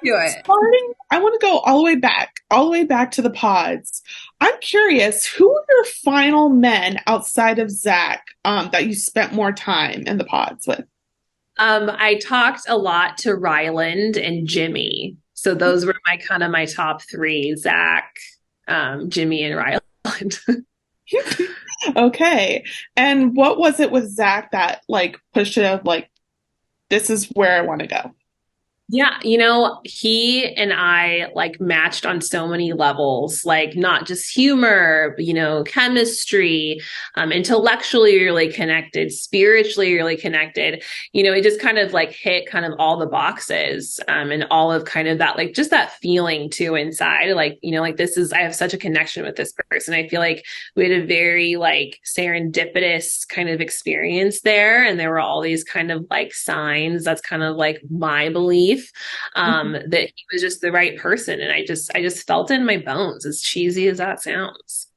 do it. I want to go all the way back to the pods. I'm curious, who are your final men outside of Zack that you spent more time in the pods with? I talked a lot to Ryland and Jimmy. So those were my top three, Zack, Jimmy, and Ryland. Okay. And what was it with Zack that like pushed it like this is where I want to go? Yeah, he and I like matched on so many levels, like not just humor, chemistry, intellectually really connected, spiritually really connected. It just kind of like hit kind of all the boxes, and all of kind of that, like just that feeling too inside, like, like I have such a connection with this person. I feel like we had a very like serendipitous kind of experience there. And there were all these kind of like signs. That's kind of like my belief that he was just the right person. And I just felt it in my bones, as cheesy as that sounds.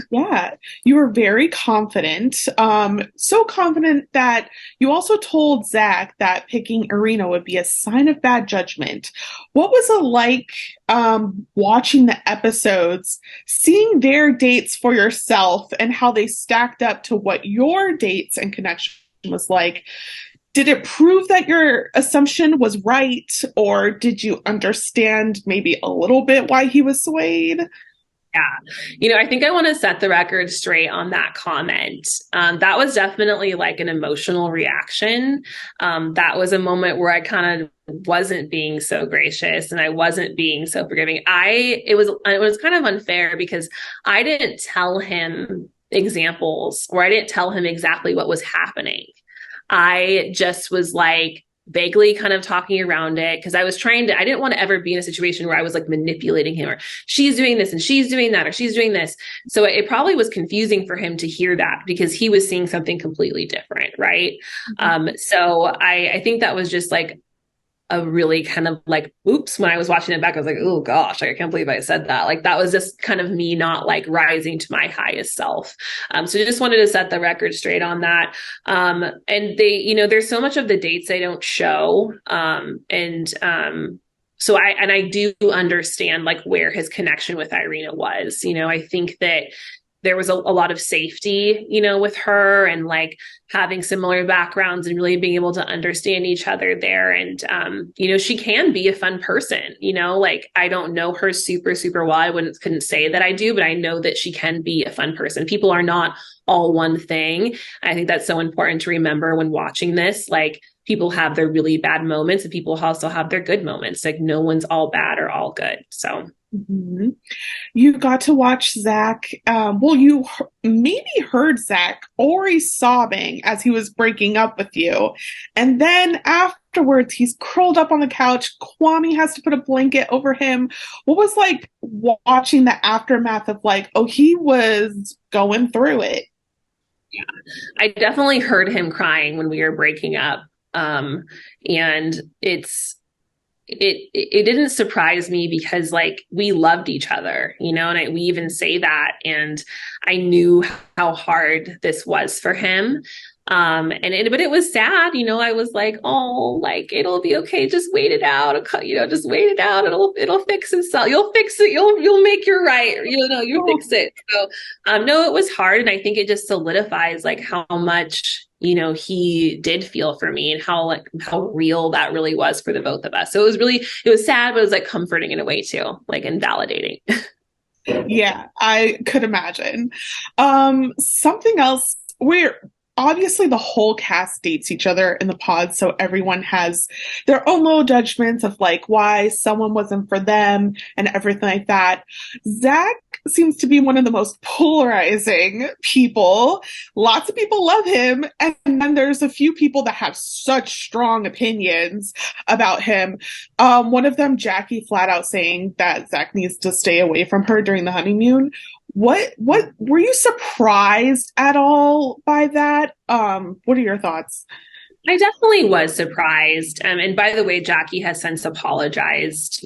Yeah, you were very confident. So confident that you also told Zack that picking Irina would be a sign of bad judgment. What was it like watching the episodes, seeing their dates for yourself and how they stacked up to what your dates and connection was like? Did it prove that your assumption was right, or did you understand maybe a little bit why he was swayed? Yeah. I think I want to set the record straight on that comment. That was definitely like an emotional reaction. That was a moment where I kind of wasn't being so gracious and I wasn't being so forgiving. It was kind of unfair because I didn't tell him examples, or I didn't tell him exactly what was happening. I just was like vaguely kind of talking around it because I didn't want to ever be in a situation where I was like manipulating him, or she's doing this and she's doing that, or she's doing this. So it probably was confusing for him to hear that because he was seeing something completely different. Right. So I think that was just like a really kind of like, oops, when I was watching it back, I was like, oh gosh, like, I can't believe I said that. Like that was just kind of me not like rising to my highest self. So just wanted to set the record straight on that. And they, there's so much of the dates they don't show. So I do understand like where his connection with Irina was. I think that there was a lot of safety, with her and like having similar backgrounds and really being able to understand each other there. And, she can be a fun person, like I don't know her super, super well. I couldn't say that I do, but I know that she can be a fun person. People are not all one thing. I think that's so important to remember when watching this. Like people have their really bad moments and people also have their good moments. Like no one's all bad or all good. So. Mm-hmm. You got to watch Zack. You maybe heard Zack already sobbing as he was breaking up with you. And then afterwards, he's curled up on the couch. Kwame has to put a blanket over him. What was like watching the aftermath of like, oh, he was going through it? Yeah, I definitely heard him crying when we were breaking up. And it didn't surprise me because like we loved each other, and we even say that, and I knew how hard this was for him. But it was sad, I was like, oh, like, it'll be okay. Just wait it out. Just wait it out. It'll fix itself. You'll fix it. You'll make your right. You'll fix it. So, no, it was hard. And I think it just solidifies like how much, he did feel for me and how real that really was for the both of us. So it was sad, but it was like comforting in a way too, like and validating. Yeah, I could imagine. Something else where obviously the whole cast dates each other in the pod, so everyone has their own little judgments of like why someone wasn't for them and everything like that. Zack seems to be one of the most polarizing people. Lots of people love him, and then there's a few people that have such strong opinions about him. One of them, Jackie, flat out saying that Zack needs to stay away from her during the honeymoon. What were you surprised at all by that? What are your thoughts? I definitely was surprised. And by the way, Jackie has since apologized,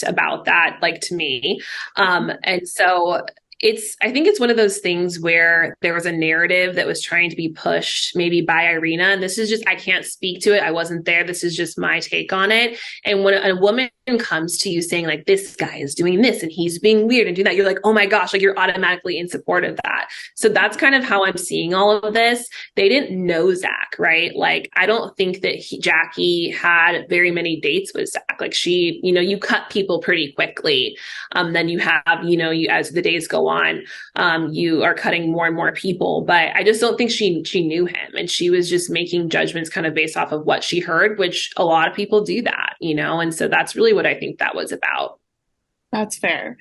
about that, like to me. And so I think it's one of those things where there was a narrative that was trying to be pushed maybe by Irina. And this is just, I can't speak to it. I wasn't there. This is just my take on it. And when a woman comes to you saying like, this guy is doing this and he's being weird and doing that, you're like, oh my gosh, like you're automatically in support of that. So that's kind of how I'm seeing all of this. They didn't know Zack, right? Like, I don't think that Jackie had very many dates with Zack. Like she, you cut people pretty quickly. Then you have, as the days go on, you are cutting more and more people. But I just don't think she knew him. And she was just making judgments kind of based off of what she heard, which a lot of people do that, and so that's really what I think that was about. That's fair.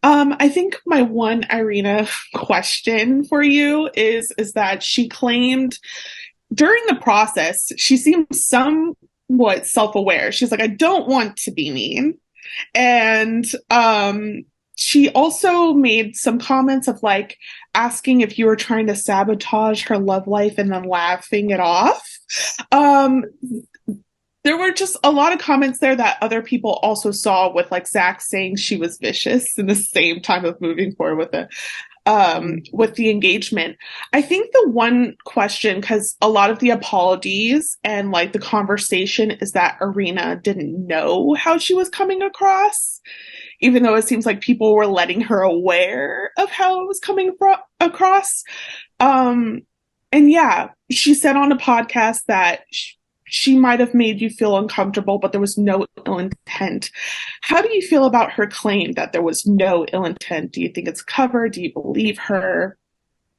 I think my one Irina question for you is that she claimed during the process, she seemed somewhat self-aware. She's like, I don't want to be mean. And she also made some comments of like asking if you were trying to sabotage her love life and then laughing it off. There were just a lot of comments there that other people also saw with like Zack saying she was vicious in the same time of moving forward with the engagement. I think the one question, because a lot of the apologies and like the conversation is that Irina didn't know how she was coming across, even though it seems like people were letting her aware of how it was coming across. And yeah, she said on a podcast that she might have made you feel uncomfortable, but there was no ill intent. How do you feel about her claim that there was no ill intent? Do you think it's covered? Do you believe her?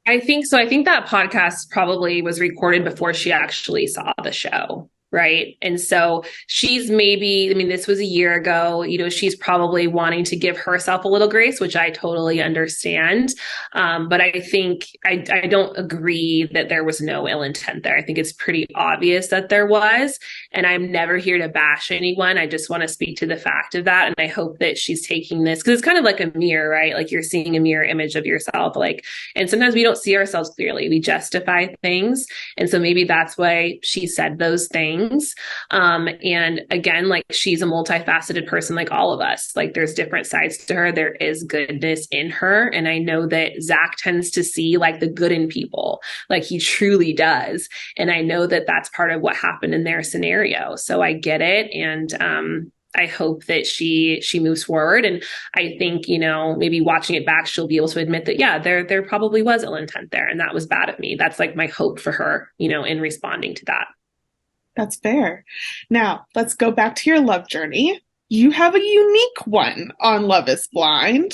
I think so. I think that podcast probably was recorded before she actually saw the show. Right. And so she's this was a year ago, she's probably wanting to give herself a little grace, which I totally understand. But I think I don't agree that there was no ill intent there. I think it's pretty obvious that there was. And I'm never here to bash anyone. I just want to speak to the fact of that. And I hope that she's taking this because it's kind of like a mirror, right? Like you're seeing a mirror image of yourself. And sometimes we don't see ourselves clearly. We justify things. And so maybe that's why she said those things. And again, like she's a multifaceted person, like all of us. Like there's different sides to her. There is goodness in her. And I know that Zack tends to see like the good in people, like he truly does. And I know that that's part of what happened in their scenario. So I get it. And, I hope that she moves forward. And I think, maybe watching it back, she'll be able to admit that, yeah, there probably was ill intent there. And that was bad of me. That's like my hope for her, in responding to that. That's fair. Now, let's go back to your love journey. You have a unique one on Love is Blind.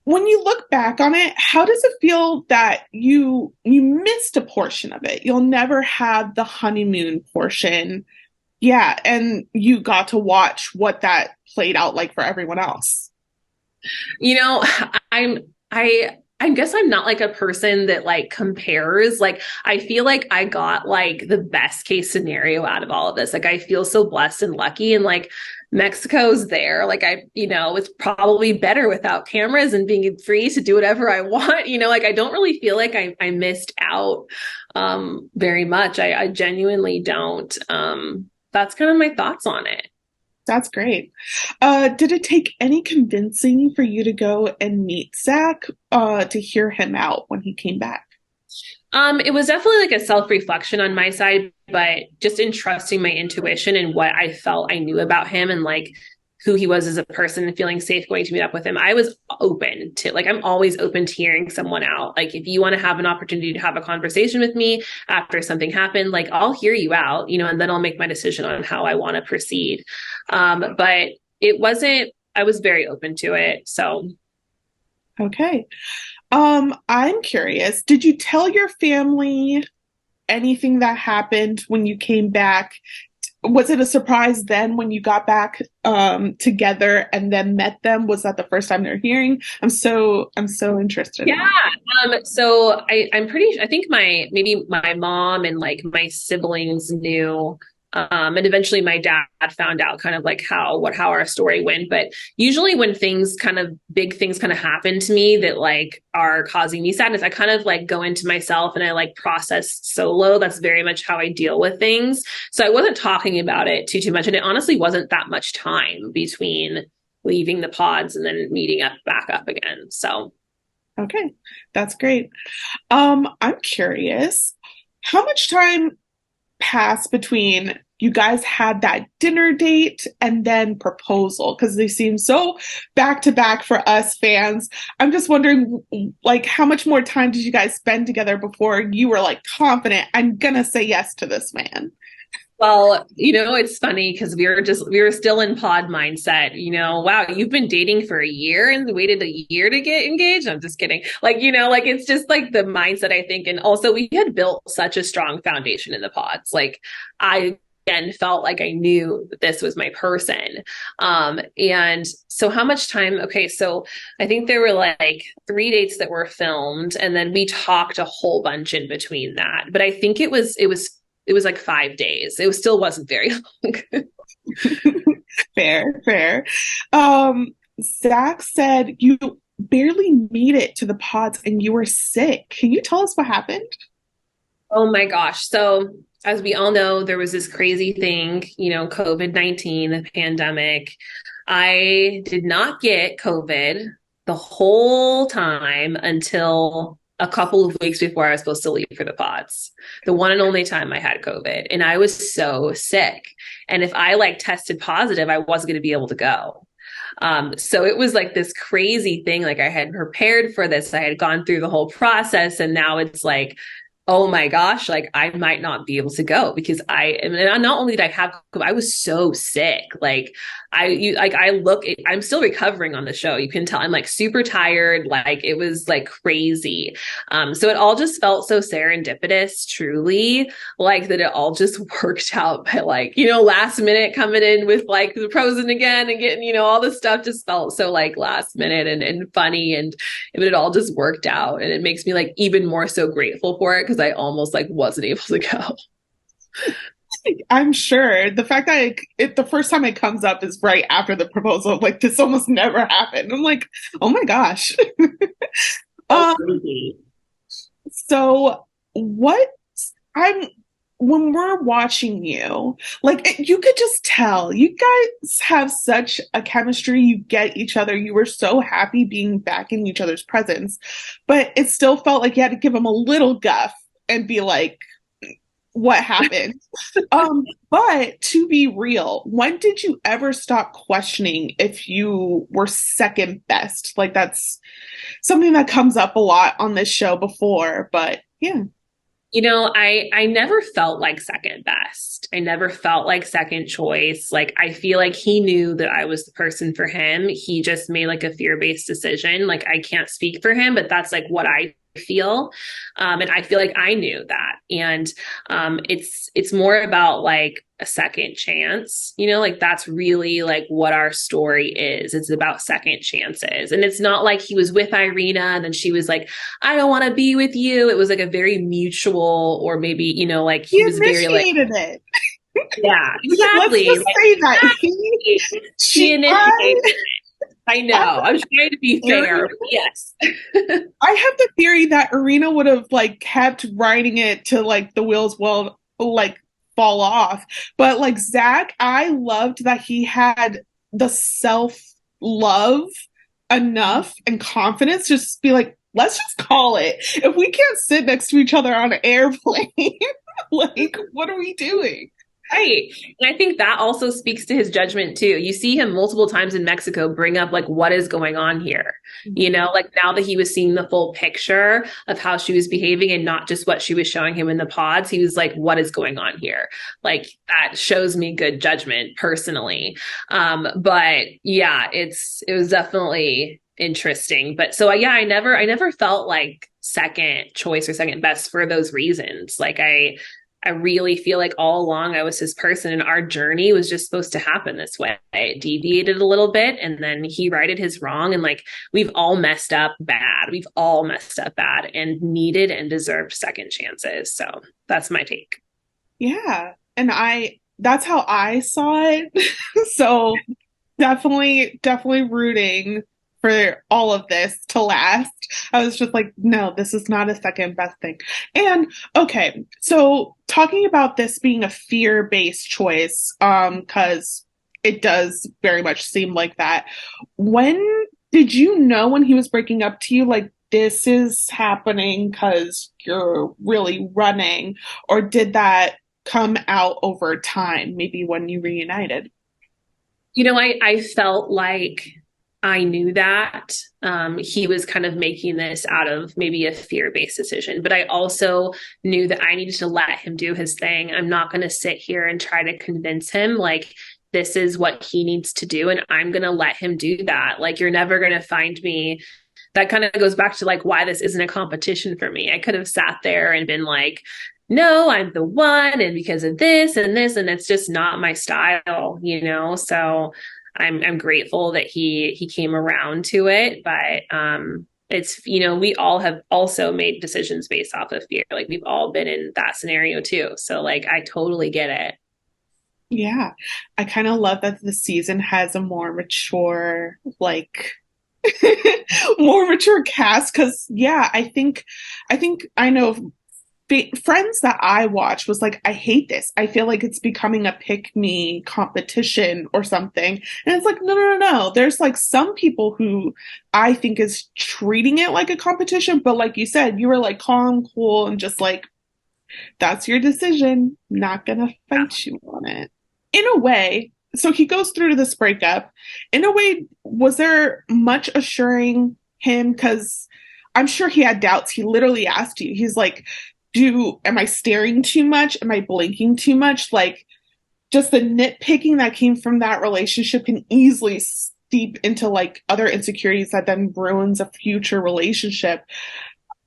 When you look back on it, how does it feel that you missed a portion of it? You'll never have the honeymoon portion. Yeah, and you got to watch what that played out like for everyone else. I guess I'm not like a person that like compares. Like, I feel like I got like the best case scenario out of all of this. Like, I feel so blessed and lucky. And like, Mexico's there. Like, it's probably better without cameras and being free to do whatever I want. Like, I don't really feel like I missed out very much. I genuinely don't. That's kind of my thoughts on it. That's great. Did it take any convincing for you to go and meet Zack to hear him out when he came back? It was definitely like a self-reflection on my side, but just in trusting my intuition and what I felt I knew about him and like who he was as a person and feeling safe going to meet up with him. I was open to, like, I'm always open to hearing someone out. Like, if you want to have an opportunity to have a conversation with me after something happened, like, I'll hear you out, and then I'll make my decision on how I want to proceed. But I was very open to it. So. Okay. I'm curious, did you tell your family anything that happened when you came back? Was it a surprise then when you got back together and then met them? Was that the first time they're hearing? I'm so interested. Yeah. So I think maybe my mom and like my siblings knew. And eventually my dad found out kind of like how our story went. But usually when big things kind of happen to me that like are causing me sadness, I kind of like go into myself and I like process solo. That's very much how I deal with things. So I wasn't talking about it too much. And it honestly wasn't that much time between leaving the pods and then meeting back up again. So. Okay, that's great. I'm curious, how much time passed between you guys had that dinner date and then proposal? Because they seem so back to back for us fans. I'm just wondering, like, how much more time did you guys spend together before you were like confident, I'm gonna say yes to this man? Well, it's funny because we were still in pod mindset, wow, you've been dating for a year and waited a year to get engaged. I'm just kidding. Like, like it's just like the mindset, I think. And also we had built such a strong foundation in the pods. Like I again felt like I knew that this was my person. And so how much time? Okay, so I think there were like 3 dates that were filmed, and then we talked a whole bunch in between that. But I think it was like 5 days. It still wasn't very long. Fair, fair. Zach said you barely made it to the pods and you were sick. Can you tell us what happened? Oh my gosh. So, as we all know, there was this crazy thing, COVID-19, the pandemic. I did not get COVID the whole time until a couple of weeks before I was supposed to leave for the pods. The one and only time I had COVID. And I was so sick. And if I like tested positive, I wasn't going to be able to go. So it was like this crazy thing. Like I had prepared for this. I had gone through the whole process, and now it's like, oh my gosh, like I might not be able to go because and not only did I have, I was so sick. Like I'm still recovering on the show. You can tell I'm like super tired. Like it was like crazy. So it all just felt so serendipitous, truly, like that it all just worked out by like, last minute coming in with like the Frozen again and getting, all this stuff just felt so like last minute and funny, and it all just worked out. And it makes me like even more so grateful for it because I almost like wasn't able to go. I'm sure the fact that the first time it comes up is right after the proposal. Like this almost never happened. I'm like, oh my gosh. Oh, um, so what I'm when we're watching you, like you could just tell you guys have such a chemistry. You get each other. You were so happy being back in each other's presence, but it still felt like you had to give them a little guff and be like, what happened? But to be real, when did you ever stop questioning if you were second best? Like that's something that comes up a lot on this show before, but yeah. I never felt like second best. I never felt like second choice. Like I feel like he knew that I was the person for him. He just made like a fear-based decision. Like I can't speak for him, but that's like what I feel. And I feel like I knew that. And it's more about like a second chance, like that's really like what our story is. It's about second chances. And it's not like he was with Irina and then she was like, I don't want to be with you. It was like a very mutual, or maybe, like He he was very like, initiated it. yeah, Let's exactly. just Like, say that she initiated it. I know. I'm trying to be fair. Yes. I have the theory that Irina would have like kept writing it to like the wheels will like fall off. But like Zach, I loved that he had the self love enough and confidence to just be like, let's just call it. If we can't sit next to each other on an airplane, like what are we doing? Right. And I think that also speaks to his judgment too. You see him multiple times in Mexico bring up like what is going on here. Like now that he was seeing the full picture of how she was behaving and not just what she was showing him in the pods, he was like, what is going on here? Like that shows me good judgment personally. But yeah, it was definitely interesting. But so yeah, I never felt like second choice or second best for those reasons. Like I really feel like all along I was his person, and our journey was just supposed to happen this way. It deviated a little bit, and then he righted his wrong. And like, we've all messed up bad. We've all messed up bad and needed and deserved second chances. So that's my take. Yeah. And that's how I saw it. So definitely rooting for all of this to last. I was just like, no, this is not a second best thing. And okay, so talking about this being a fear-based choice, because it does very much seem like that. When did you know when he was breaking up to you? Like, this is happening because you're really running? Or did that come out over time, maybe when you reunited? I felt like I knew that he was kind of making this out of maybe a fear-based decision, but I also knew that I needed to let him do his thing. I'm not going to sit here and try to convince him like this is what he needs to do, and I'm going to let him do that. Like, you're never going to find me. That kind of goes back to like why this isn't a competition for me. I could have sat there and been like, no, I'm the one, and because of this and this, and it's just not my style. So I'm grateful that he came around to it, but it's we all have also made decisions based off of fear. Like, we've all been in that scenario too. So like I totally get it. Yeah. I kind of love that the season has a more mature, like more mature cast because yeah, I think I know friends that I watch was like, I hate this. I feel like it's becoming a pick me competition or something. And it's like, no, no, no, no. There's like some people who I think is treating it like a competition, but like you said, you were like calm, cool, and just like, that's your decision. Not gonna fight you on it. In a way, so he goes through to this breakup. In a way, was there much assuring him? Because I'm sure he had doubts. He literally asked you, he's like, am I staring too much? Am I blinking too much? Like, just the nitpicking that came from that relationship can easily steep into like other insecurities that then ruins a future relationship.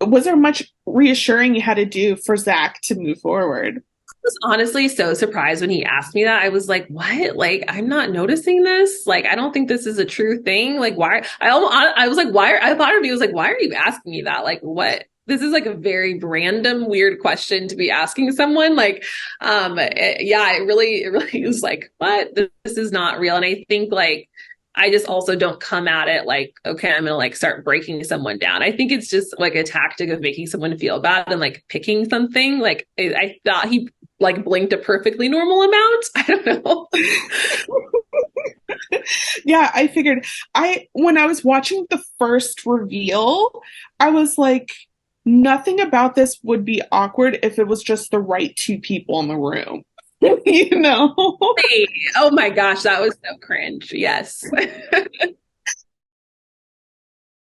Was there much reassuring you had to do for Zack to move forward? Was honestly so surprised when he asked me that. I was like, what? Like, I'm not noticing this. Like, I don't think this is a true thing. Like, why? I was like, why? I thought of me was like, why are you asking me that? Like, what? This is like a very random, weird question to be asking someone. Like, it really was like, what? This is not real. And I think like, I just also don't come at it like, okay, I'm gonna like start breaking someone down. I think it's just like a tactic of making someone feel bad and like picking something. Like, I thought he like blinked a perfectly normal amount. I don't know. Yeah, I figured when I was watching the first reveal, I was like, nothing about this would be awkward if it was just the right two people in the room. you know? Oh my gosh, that was so cringe. Yes.